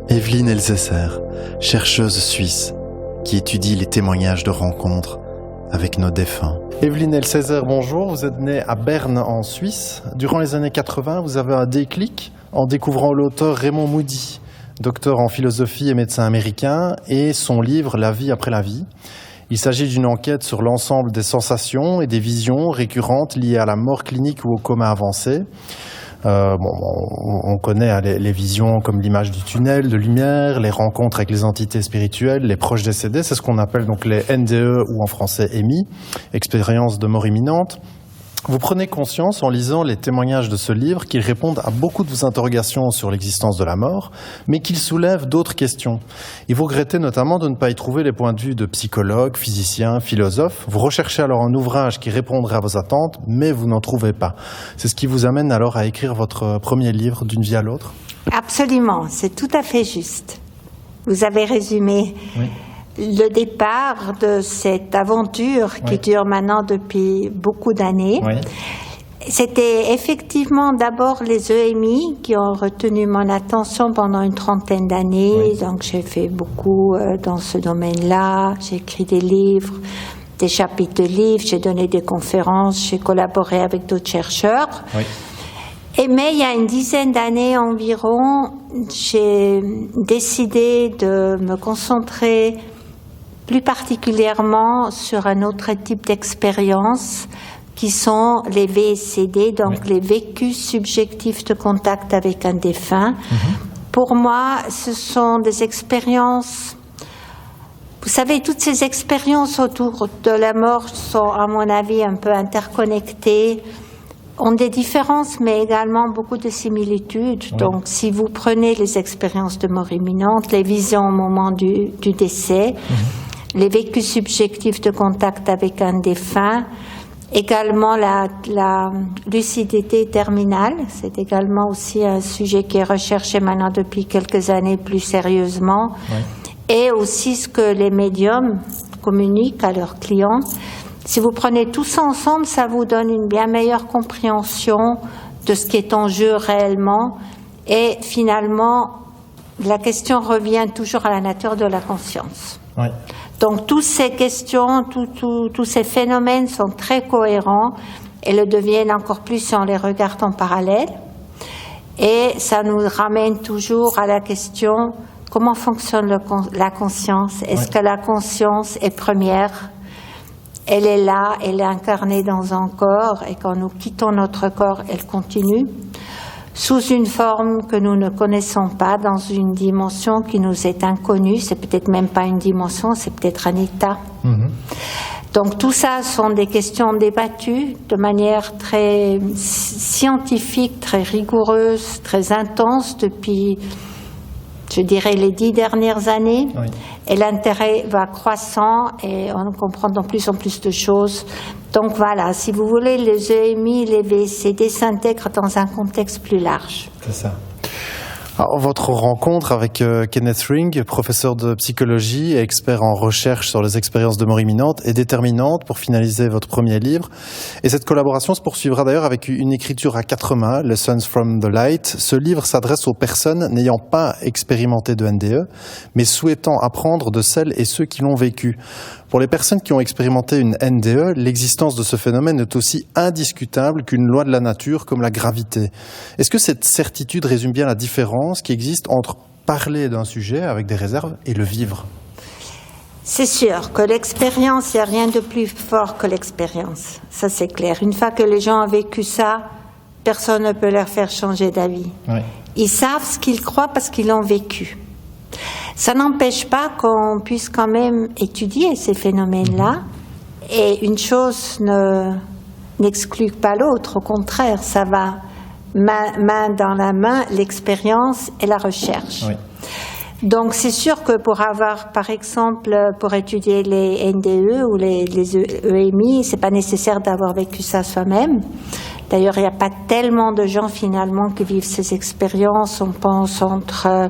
Evelyne Elsässer, chercheuse suisse, qui étudie les témoignages de rencontres avec nos défunts. Evelyne Elsässer, bonjour. Vous êtes née à Berne, en Suisse. Durant les années 80, vous avez un déclic en découvrant l'auteur Raymond Moody, docteur en philosophie et médecin américain, et son livre « La vie après la vie ». Il s'agit d'une enquête sur l'ensemble des sensations et des visions récurrentes liées à la mort clinique ou au coma avancé. On connaît les visions comme l'image du tunnel de lumière, les rencontres avec les entités spirituelles, les proches décédés, c'est ce qu'on appelle donc les NDE ou en français EMI, expériences de mort imminente. Vous prenez conscience en lisant les témoignages de ce livre qu'ils répondent à beaucoup de vos interrogations sur l'existence de la mort, mais qu'ils soulèvent d'autres questions. Et vous regrettez notamment de ne pas y trouver les points de vue de psychologues, physiciens, philosophes. Vous recherchez alors un ouvrage qui répondrait à vos attentes, mais vous n'en trouvez pas. C'est ce qui vous amène alors à écrire votre premier livre, D'une vie à l'autre ? Absolument, c'est tout à fait juste. Vous avez résumé le départ de cette aventure qui dure maintenant depuis beaucoup d'années. C'était effectivement d'abord les EMI qui ont retenu mon attention pendant une trentaine d'années. Donc j'ai fait beaucoup dans ce domaine-là. J'ai écrit des livres, des chapitres de livres, j'ai donné des conférences, j'ai collaboré avec d'autres chercheurs. Mais il y a une dizaine d'années environ, j'ai décidé de me concentrer plus particulièrement sur un autre type d'expérience qui sont les VSCD, donc les vécus subjectifs de contact avec un défunt. Pour moi, ce sont des expériences... Vous savez, toutes ces expériences autour de la mort sont, à mon avis, un peu interconnectées, ont des différences, mais également beaucoup de similitudes. Donc, si vous prenez les expériences de mort imminente, les visions au moment du décès, les vécus subjectifs de contact avec un défunt, également la lucidité terminale, c'est également aussi un sujet qui est recherché maintenant depuis quelques années plus sérieusement, et aussi ce que les médiums communiquent à leurs clients. Si vous prenez tout ça ensemble, ça vous donne une bien meilleure compréhension de ce qui est en jeu réellement, et finalement, la question revient toujours à la nature de la conscience. Donc, toutes ces questions, tous ces phénomènes sont très cohérents et le deviennent encore plus si on les regarde en parallèle. Et ça nous ramène toujours à la question, comment fonctionne la conscience ? Est-ce que la conscience est première ? Elle est là, elle est incarnée dans un corps et quand nous quittons notre corps, elle continue sous une forme que nous ne connaissons pas, dans une dimension qui nous est inconnue. C'est peut-être même pas une dimension, c'est peut-être un état. Donc tout ça sont des questions débattues de manière très scientifique, très rigoureuse, très intense depuis, je dirais, les 10 dernières années. Et l'intérêt va croissant et on comprend de plus en plus de choses. Donc voilà, si vous voulez, les EMI, les VSCD s'intègrent dans un contexte plus large. C'est ça. Alors, votre rencontre avec Kenneth Ring, professeur de psychologie et expert en recherche sur les expériences de mort imminente, est déterminante pour finaliser votre premier livre. Et cette collaboration se poursuivra d'ailleurs avec une écriture à 4 mains, Lessons from the Light. Ce livre s'adresse aux personnes n'ayant pas expérimenté de NDE, mais souhaitant apprendre de celles et ceux qui l'ont vécu. Pour les personnes qui ont expérimenté une NDE, l'existence de ce phénomène est aussi indiscutable qu'une loi de la nature comme la gravité. Est-ce que cette certitude résume bien la différence qui existe entre parler d'un sujet avec des réserves et le vivre ? C'est sûr que l'expérience, il n'y a rien de plus fort que l'expérience. Ça, c'est clair. Une fois que les gens ont vécu ça, personne ne peut leur faire changer d'avis. Ils savent ce qu'ils croient parce qu'ils l'ont vécu. Ça n'empêche pas qu'on puisse quand même étudier ces phénomènes-là. Et une chose n'exclut pas l'autre. Au contraire, ça va main dans la main, l'expérience et la recherche. Donc c'est sûr que pour avoir, par exemple, pour étudier les NDE ou les EMI, c'est pas nécessaire d'avoir vécu ça soi-même. D'ailleurs, il n'y a pas tellement de gens finalement qui vivent ces expériences. On pense entre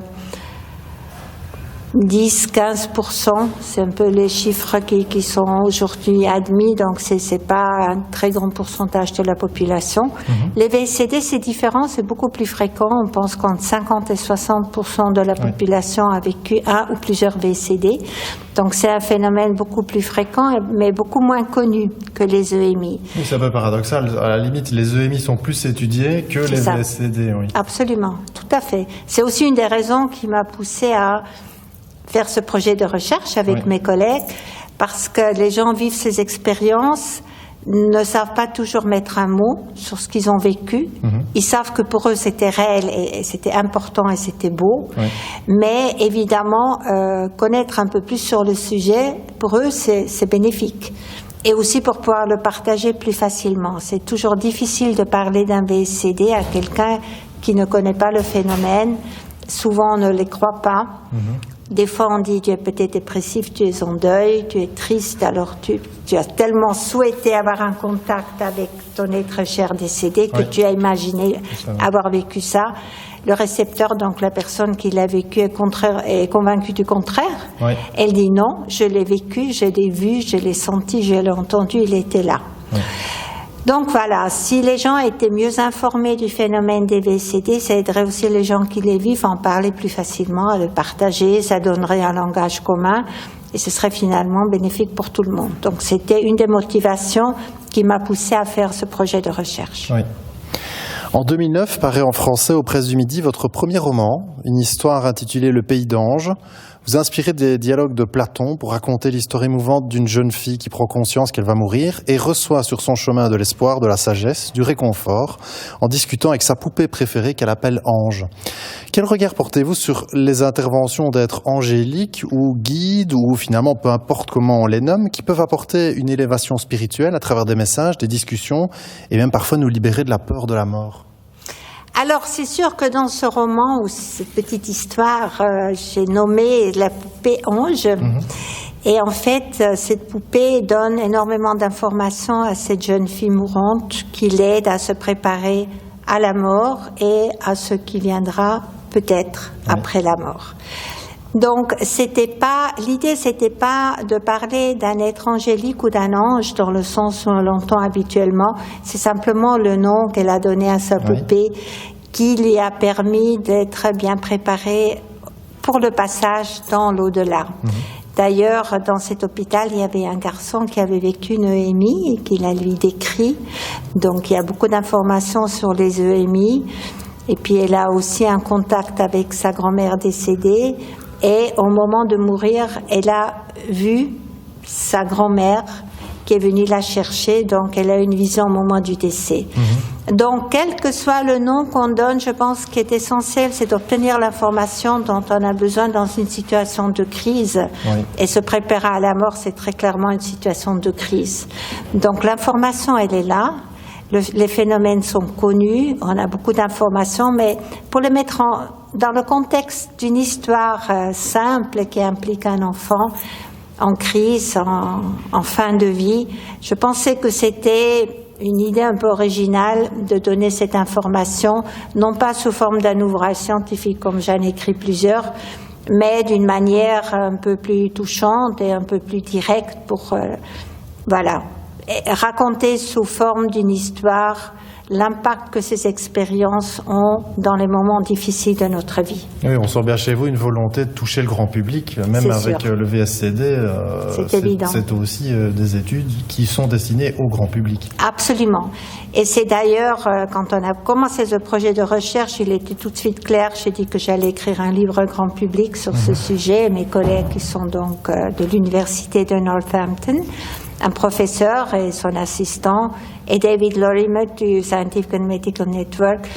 10-15%, c'est un peu les chiffres qui sont aujourd'hui admis, donc c'est pas un très grand pourcentage de la population. Les VSCD, c'est différent, c'est beaucoup plus fréquent. On pense qu'entre 50 et 60% de la population a vécu un ou plusieurs VSCD. Donc c'est un phénomène beaucoup plus fréquent, mais beaucoup moins connu que les EMI. Oui, c'est un peu paradoxal. À la limite, les EMI sont plus étudiés que les VSCD. Oui. Absolument, tout à fait. C'est aussi une des raisons qui m'a poussée à faire ce projet de recherche avec mes collègues, parce que les gens vivent ces expériences, ne savent pas toujours mettre un mot sur ce qu'ils ont vécu. Ils savent que pour eux c'était réel et c'était important et c'était beau, mais évidemment connaître un peu plus sur le sujet, pour eux c'est bénéfique. Et aussi pour pouvoir le partager plus facilement. C'est toujours difficile de parler d'un VSCD à quelqu'un qui ne connaît pas le phénomène. Souvent on ne les croit pas. Des fois, on dit, tu es peut-être dépressif, tu es en deuil, tu es triste, alors tu as tellement souhaité avoir un contact avec ton être cher décédé que tu as imaginé avoir vécu ça. Le récepteur, donc la personne qui l'a vécu, est convaincue du contraire. Elle dit non, je l'ai vécu, je l'ai vu, je l'ai senti, je l'ai entendu, il était là. Donc voilà, si les gens étaient mieux informés du phénomène des VSCD, ça aiderait aussi les gens qui les vivent à en parler plus facilement, à le partager, ça donnerait un langage commun et ce serait finalement bénéfique pour tout le monde. Donc c'était une des motivations qui m'a poussée à faire ce projet de recherche. En 2009, paraît en français aux Presses du Midi votre premier roman, une histoire intitulée Le Pays d'Ange. Vous inspirez des dialogues de Platon pour raconter l'histoire émouvante d'une jeune fille qui prend conscience qu'elle va mourir et reçoit sur son chemin de l'espoir, de la sagesse, du réconfort, en discutant avec sa poupée préférée qu'elle appelle Ange. Quel regard portez-vous sur les interventions d'êtres angéliques ou guides, ou finalement peu importe comment on les nomme, qui peuvent apporter une élévation spirituelle à travers des messages, des discussions, et même parfois nous libérer de la peur de la mort? Alors, c'est sûr que dans ce roman, ou cette petite histoire, j'ai nommé la poupée Ange. Et en fait, cette poupée donne énormément d'informations à cette jeune fille mourante qui l'aide à se préparer à la mort et à ce qui viendra peut-être après la mort. Donc, l'idée, c'était pas de parler d'un être angélique ou d'un ange dans le sens où on l'entend habituellement. C'est simplement le nom qu'elle a donné à sa poupée qui lui a permis d'être bien préparée pour le passage dans l'au-delà. D'ailleurs, dans cet hôpital, il y avait un garçon qui avait vécu une EMI et qu'il a lui décrit. Donc, il y a beaucoup d'informations sur les EMI. Et puis, elle a aussi un contact avec sa grand-mère décédée. Et au moment de mourir, elle a vu sa grand-mère qui est venue la chercher, donc elle a une vision au moment du décès. Donc, quel que soit le nom qu'on donne, je pense qu'il est essentiel, c'est d'obtenir l'information dont on a besoin dans une situation de crise. Et se préparer à la mort, c'est très clairement une situation de crise. Donc, l'information, elle est là. Les phénomènes sont connus, on a beaucoup d'informations, mais pour les mettre dans le contexte d'une histoire simple qui implique un enfant en crise, en fin de vie, je pensais que c'était une idée un peu originale de donner cette information, non pas sous forme d'un ouvrage scientifique comme j'en ai écrit plusieurs, mais d'une manière un peu plus touchante et un peu plus directe pour, raconter sous forme d'une histoire l'impact que ces expériences ont dans les moments difficiles de notre vie. Oui, on sent bien chez vous une volonté de toucher le grand public, même avec le VSCD. C'est aussi des études qui sont destinées au grand public. Absolument. Et c'est d'ailleurs, quand on a commencé ce projet de recherche, il était tout de suite clair, j'ai dit que j'allais écrire un livre grand public sur ce sujet. Mes collègues qui sont donc de l'université de Northampton, un professeur et son assistant, et David Lorimer du Scientific and Medical Network,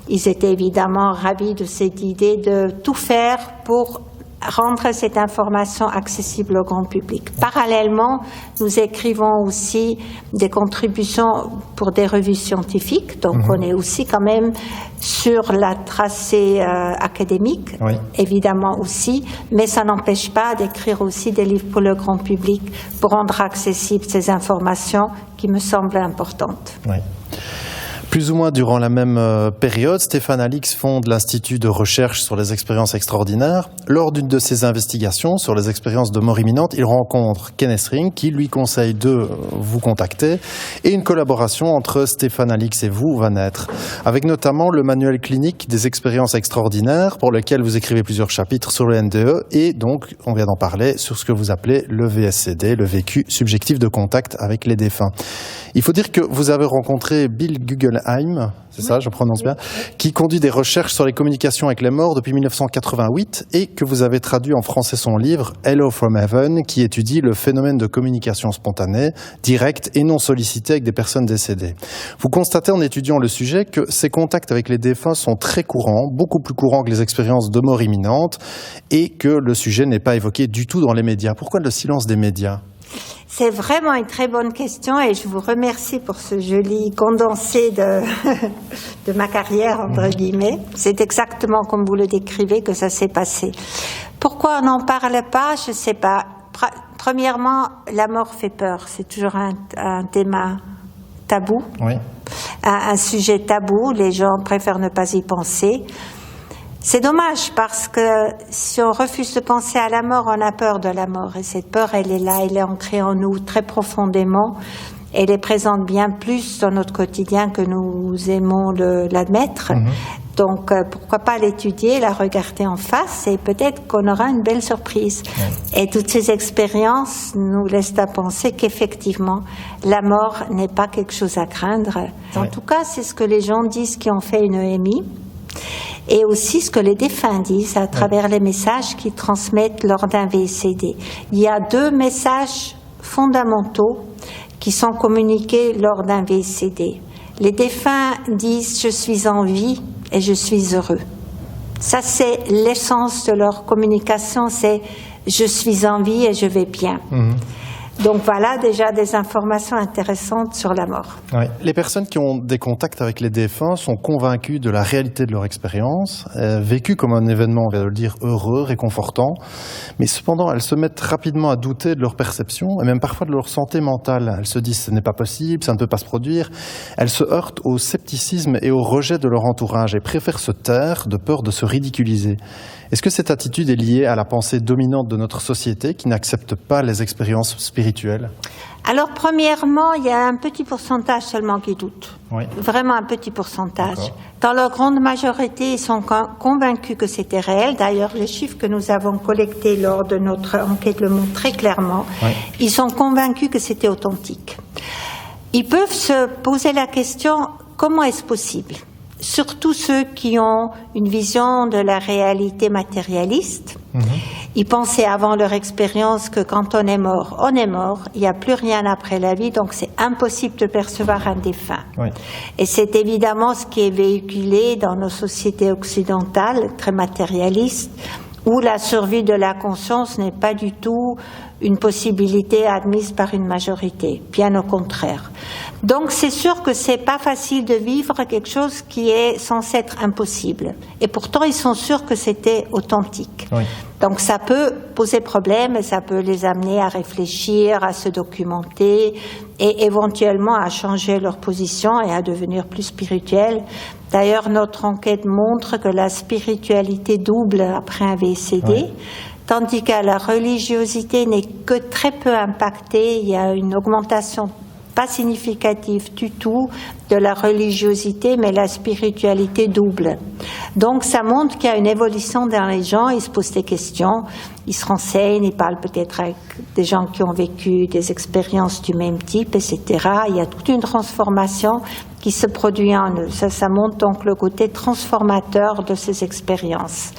ils étaient évidemment ravis de cette idée de tout faire pour rendre cette information accessible au grand public. Parallèlement, nous écrivons aussi des contributions pour des revues scientifiques, donc on est aussi quand même sur la tracée académique, évidemment aussi, mais ça n'empêche pas d'écrire aussi des livres pour le grand public, pour rendre accessibles ces informations qui me semblent importantes. Plus ou moins durant la même période, Stéphane Alix fonde l'Institut de recherche sur les expériences extraordinaires. Lors d'une de ses investigations sur les expériences de mort imminente, il rencontre Kenneth Ring qui lui conseille de vous contacter et une collaboration entre Stéphane Alix et vous va naître, avec notamment le manuel clinique des expériences extraordinaires pour lequel vous écrivez plusieurs chapitres sur le NDE et donc, on vient d'en parler, sur ce que vous appelez le VSCD, le vécu subjectif de contact avec les défunts. Il faut dire que vous avez rencontré Bill Guggenheim, c'est ça, je prononce bien, qui conduit des recherches sur les communications avec les morts depuis 1988 et que vous avez traduit en français son livre Hello from Heaven, qui étudie le phénomène de communication spontanée, directe et non sollicitée avec des personnes décédées. Vous constatez en étudiant le sujet que ces contacts avec les défunts sont très courants, beaucoup plus courants que les expériences de mort imminente et que le sujet n'est pas évoqué du tout dans les médias. Pourquoi le silence des médias ? C'est vraiment une très bonne question et je vous remercie pour ce joli condensé de ma carrière, entre guillemets. C'est exactement comme vous le décrivez que ça s'est passé. Pourquoi on n'en parle pas? Je ne sais pas. Premièrement, la mort fait peur. C'est toujours un thème tabou, oui. Un sujet tabou. Les gens préfèrent ne pas y penser. C'est dommage parce que si on refuse de penser à la mort, on a peur de la mort. Et cette peur, elle est là, elle est ancrée en nous très profondément. Elle est présente bien plus dans notre quotidien que nous aimons l'admettre. Donc, pourquoi pas l'étudier, la regarder en face et peut-être qu'on aura une belle surprise. Et toutes ces expériences nous laissent à penser qu'effectivement, la mort n'est pas quelque chose à craindre. En tout cas, c'est ce que les gens disent qui ont fait une EMI. Et aussi ce que les défunts disent à travers les messages qu'ils transmettent lors d'un VSCD. Il y a 2 messages fondamentaux qui sont communiqués lors d'un VSCD. Les défunts disent « je suis en vie et je suis heureux ». Ça, c'est l'essence de leur communication, c'est « je suis en vie et je vais bien ». Donc voilà déjà des informations intéressantes sur la mort. Oui. Les personnes qui ont des contacts avec les défunts sont convaincues de la réalité de leur expérience, vécues comme un événement, on vient de le dire, heureux, réconfortant, mais cependant elles se mettent rapidement à douter de leur perception et même parfois de leur santé mentale. Elles se disent ce n'est pas possible, ça ne peut pas se produire. Elles se heurtent au scepticisme et au rejet de leur entourage et préfèrent se taire de peur de se ridiculiser. Est-ce que cette attitude est liée à la pensée dominante de notre société qui n'accepte pas les expériences spirituelles ? Alors, premièrement, il y a un petit pourcentage seulement qui doute. Oui. Vraiment un petit pourcentage. D'accord. Dans leur grande majorité, ils sont convaincus que c'était réel. D'ailleurs, les chiffres que nous avons collectés lors de notre enquête le montrent très clairement. Oui. Ils sont convaincus que c'était authentique. Ils peuvent se poser la question, comment est-ce possible ? Surtout ceux qui ont une vision de la réalité matérialiste. Ils pensaient avant leur expérience que quand on est mort, il n'y a plus rien après la vie, donc c'est impossible de percevoir un défunt. Oui. Et c'est évidemment ce qui est véhiculé dans nos sociétés occidentales, très matérialistes, où la survie de la conscience n'est pas du tout une possibilité admise par une majorité, bien au contraire. Donc c'est sûr que c'est pas facile de vivre quelque chose qui est censé être impossible. Et pourtant ils sont sûrs que c'était authentique. Oui. Donc ça peut poser problème et ça peut les amener à réfléchir, à se documenter et éventuellement à changer leur position et à devenir plus spirituels. D'ailleurs, notre enquête montre que la spiritualité double après un VSCD, oui. Tandis que la religiosité n'est que très peu impactée. Il y a une augmentation pas significative du tout de la religiosité, mais la spiritualité double. Donc ça montre qu'il y a une évolution dans les gens, ils se posent des questions, ils se renseignent, ils parlent peut-être avec des gens qui ont vécu des expériences du même type, etc. Il y a toute une transformation qui se produit en eux. Ça montre donc le côté transformateur de ces expériences.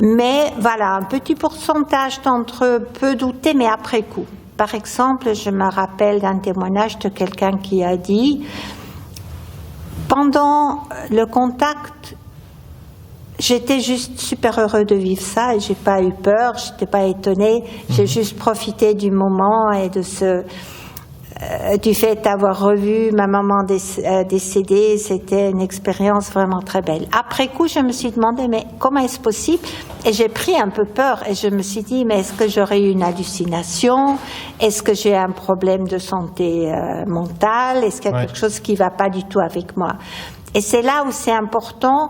Mais voilà, un petit pourcentage d'entre eux peut douter, mais après coup. Par exemple, je me rappelle d'un témoignage de quelqu'un qui a dit « Pendant le contact, j'étais juste super heureux de vivre ça et j'ai pas eu peur, j'étais pas étonnée, j'ai juste profité du moment et de du fait d'avoir revu ma maman décédée, c'était une expérience vraiment très belle. Après coup, je me suis demandé, mais comment est-ce possible? Et j'ai pris un peu peur et je me suis dit, mais est-ce que j'aurais eu une hallucination? Est-ce que j'ai un problème de santé mentale? Est-ce qu'il y a quelque chose qui ne va pas du tout avec moi? Et c'est là où c'est important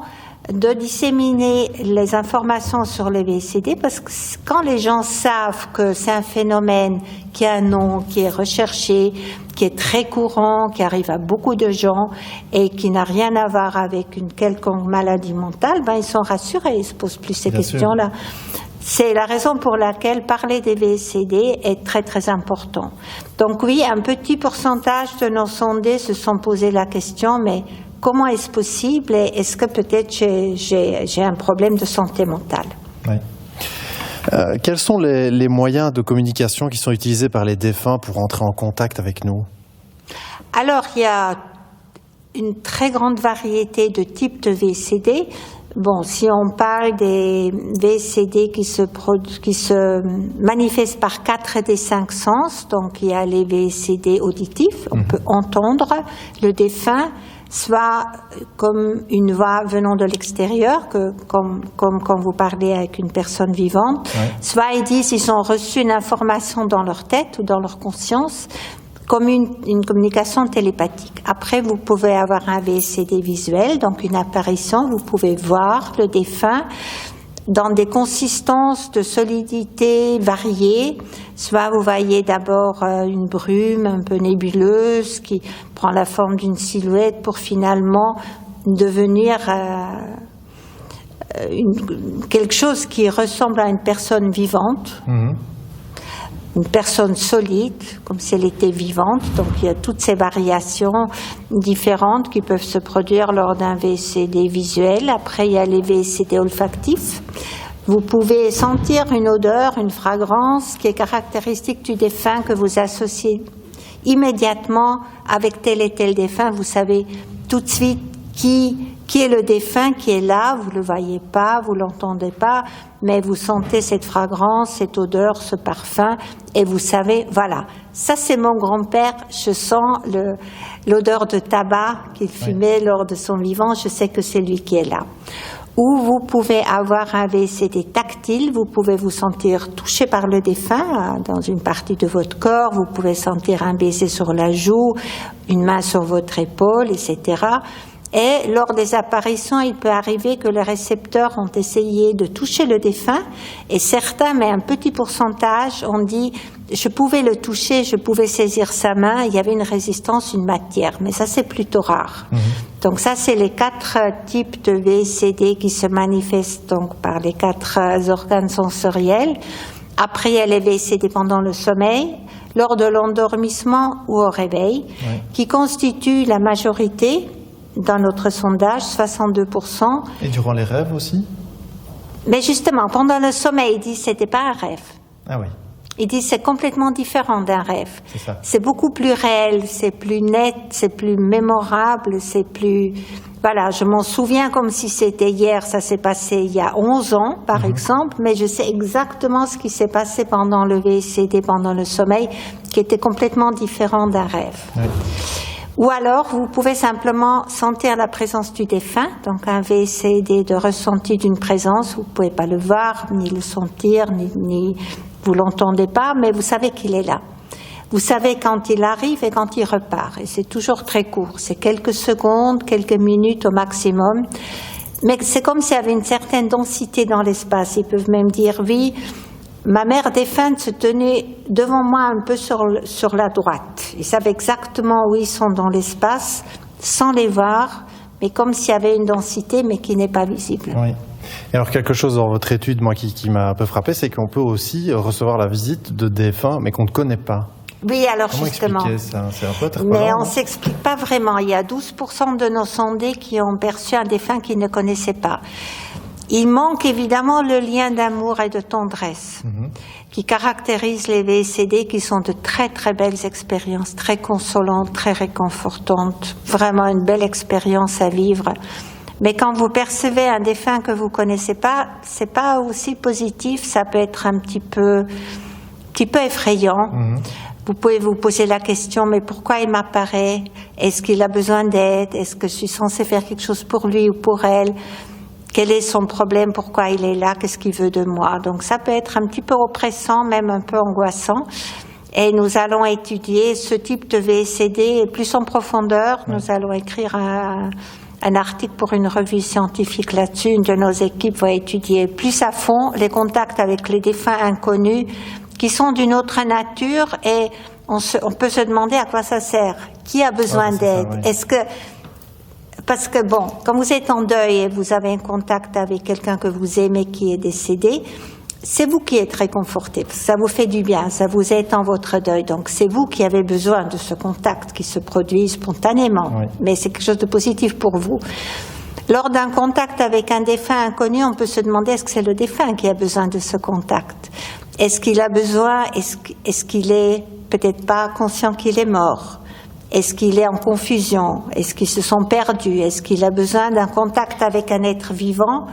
de disséminer les informations sur les VCD, parce que quand les gens savent que c'est un phénomène qui a un nom, qui est recherché, qui est très courant, qui arrive à beaucoup de gens et qui n'a rien à voir avec une quelconque maladie mentale, ben ils sont rassurés, ils ne se posent plus ces questions-là. C'est la raison pour laquelle parler des VCD est très très important. Donc oui, un petit pourcentage de nos sondés se sont posé la question, mais comment est-ce possible et est-ce que peut-être j'ai un problème de santé mentale? Oui. Quels sont les moyens de communication qui sont utilisés par les défunts pour entrer en contact avec nous? Alors, il y a une très grande variété de types de VCD. Bon, si on parle des VCD qui se manifestent par 4 des 5 sens, donc il y a les VCD auditifs, on peut entendre le défunt, soit comme une voix venant de l'extérieur, comme quand vous parlez avec une personne vivante, soit ils disent qu'ils ont reçu une information dans leur tête ou dans leur conscience, comme une communication télépathique. Après, vous pouvez avoir un VCD visuel, donc une apparition, vous pouvez voir le défunt dans des consistances de solidité variées. Soit vous voyez d'abord une brume un peu nébuleuse qui prend la forme d'une silhouette pour finalement devenir quelque chose qui ressemble à une personne vivante. Une personne solide, comme si elle était vivante. Donc il y a toutes ces variations différentes qui peuvent se produire lors d'un VCD visuel. Après, il y a les VCD olfactifs. Vous pouvez sentir une odeur, une fragrance qui est caractéristique du défunt, que vous associez immédiatement avec tel et tel défunt. Vous savez tout de suite qui est le défunt qui est là. Vous ne le voyez pas, vous ne l'entendez pas, mais vous sentez cette fragrance, cette odeur, ce parfum, et vous savez, voilà, ça c'est mon grand-père, je sens l'odeur de tabac qu'il fumait lors de son vivant, je sais que c'est lui qui est là. Ou vous pouvez avoir un VCD tactile, vous pouvez vous sentir touché par le défunt dans une partie de votre corps, vous pouvez sentir un baiser sur la joue, une main sur votre épaule, etc. Et lors des apparitions, il peut arriver que les récepteurs ont essayé de toucher le défunt et certains, mais un petit pourcentage, ont dit « je pouvais le toucher, je pouvais saisir sa main, il y avait une résistance, une matière ». Mais ça, c'est plutôt rare. Donc ça, c'est les 4 types de VCD qui se manifestent donc par les 4 organes sensoriels. Après, il y a les VCD pendant le sommeil, lors de l'endormissement ou au réveil, qui constituent la majorité. Dans notre sondage, 62%. Et durant les rêves aussi? Mais justement, pendant le sommeil, ils disent que ce n'était pas un rêve. Ah oui. Ils disent que c'est complètement différent d'un rêve. C'est ça. C'est beaucoup plus réel, c'est plus net, c'est plus mémorable, c'est plus... Voilà, je m'en souviens comme si c'était hier, ça s'est passé il y a 11 ans, par exemple, mais je sais exactement ce qui s'est passé pendant le VCD, pendant le sommeil, qui était complètement différent d'un rêve. Oui. Ou alors, vous pouvez simplement sentir la présence du défunt, donc un VCD de ressenti d'une présence. Vous ne pouvez pas le voir, ni le sentir, ni vous l'entendez pas, mais vous savez qu'il est là. Vous savez quand il arrive et quand il repart. Et c'est toujours très court. C'est quelques secondes, quelques minutes au maximum. Mais c'est comme s'il y avait une certaine densité dans l'espace. Ils peuvent même dire, oui, ma mère défunte se tenait devant moi un peu sur la droite. Ils savent exactement où ils sont dans l'espace, sans les voir, mais comme s'il y avait une densité, mais qui n'est pas visible. Oui. Et alors quelque chose dans votre étude, moi, qui m'a un peu frappé, c'est qu'on peut aussi recevoir la visite de défunts, mais qu'on ne connaît pas. Oui, alors comment justement. Ça, c'est un peu interpellant, mais on ne s'explique pas vraiment. Il y a 12% de nos sondés qui ont perçu un défunt qu'ils ne connaissaient pas. Il manque évidemment le lien d'amour et de tendresse qui caractérise les VCD, qui sont de très très belles expériences, très consolantes, très réconfortantes, vraiment une belle expérience à vivre. Mais quand vous percevez un défunt que vous connaissez pas, c'est pas aussi positif, ça peut être un petit peu petit peu effrayant. Vous pouvez vous poser la question, mais pourquoi il m'apparaît? Est-ce qu'il a besoin d'aide? Est-ce que je suis censée faire quelque chose pour lui ou pour elle? Quel est son problème? Pourquoi il est là? Qu'est-ce qu'il veut de moi? Donc ça peut être un petit peu oppressant, même un peu angoissant. Et nous allons étudier ce type de VSD et plus en profondeur. Nous allons écrire un article pour une revue scientifique là-dessus. Une de nos équipes va étudier plus à fond les contacts avec les défunts inconnus qui sont d'une autre nature, et on peut se demander à quoi ça sert. Qui a besoin d'aide? Est-ce que, parce que bon, quand vous êtes en deuil et vous avez un contact avec quelqu'un que vous aimez qui est décédé, c'est vous qui êtes réconforté, parce que ça vous fait du bien, ça vous aide dans votre deuil. Donc c'est vous qui avez besoin de ce contact qui se produit spontanément, mais c'est quelque chose de positif pour vous. Lors d'un contact avec un défunt inconnu, on peut se demander est-ce que c'est le défunt qui a besoin de ce contact? Est-ce qu'il a besoin, est-ce qu'il est peut-être pas conscient qu'il est mort? Est-ce qu'il est en confusion? Est-ce qu'ils se sont perdus? Est-ce qu'il a besoin d'un contact avec un être vivant?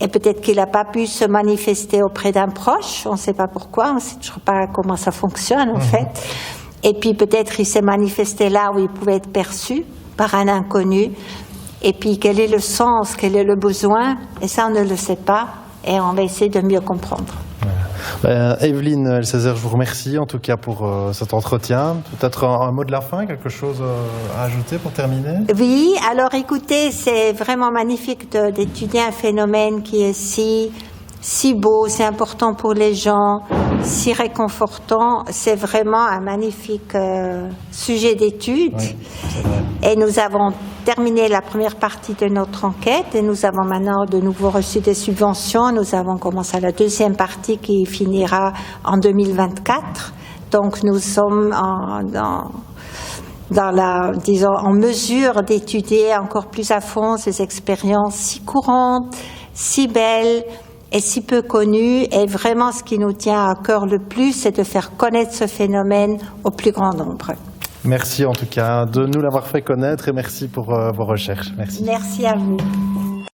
Et peut-être qu'il n'a pas pu se manifester auprès d'un proche, on ne sait pas pourquoi, on ne sait toujours pas comment ça fonctionne en fait. Et puis peut-être il s'est manifesté là où il pouvait être perçu par un inconnu. Et puis quel est le sens, quel est le besoin? Et ça on ne le sait pas, et on va essayer de mieux comprendre. Evelyne Elsazer, je vous remercie en tout cas pour cet entretien. Peut-être un mot de la fin, quelque chose à ajouter pour terminer? Oui, alors écoutez, c'est vraiment magnifique d'étudier un phénomène qui est si beau, c'est important pour les gens, si réconfortant. C'est vraiment un magnifique sujet d'étude. Oui, et nous avons terminé la première partie de notre enquête et nous avons maintenant de nouveau reçu des subventions. Nous avons commencé la deuxième partie qui finira en 2024. Donc nous sommes en mesure d'étudier encore plus à fond ces expériences si courantes, si belles et si peu connues. Et vraiment, ce qui nous tient à cœur le plus, c'est de faire connaître ce phénomène au plus grand nombre. Merci en tout cas de nous l'avoir fait connaître et merci pour vos recherches. Merci. Merci à vous.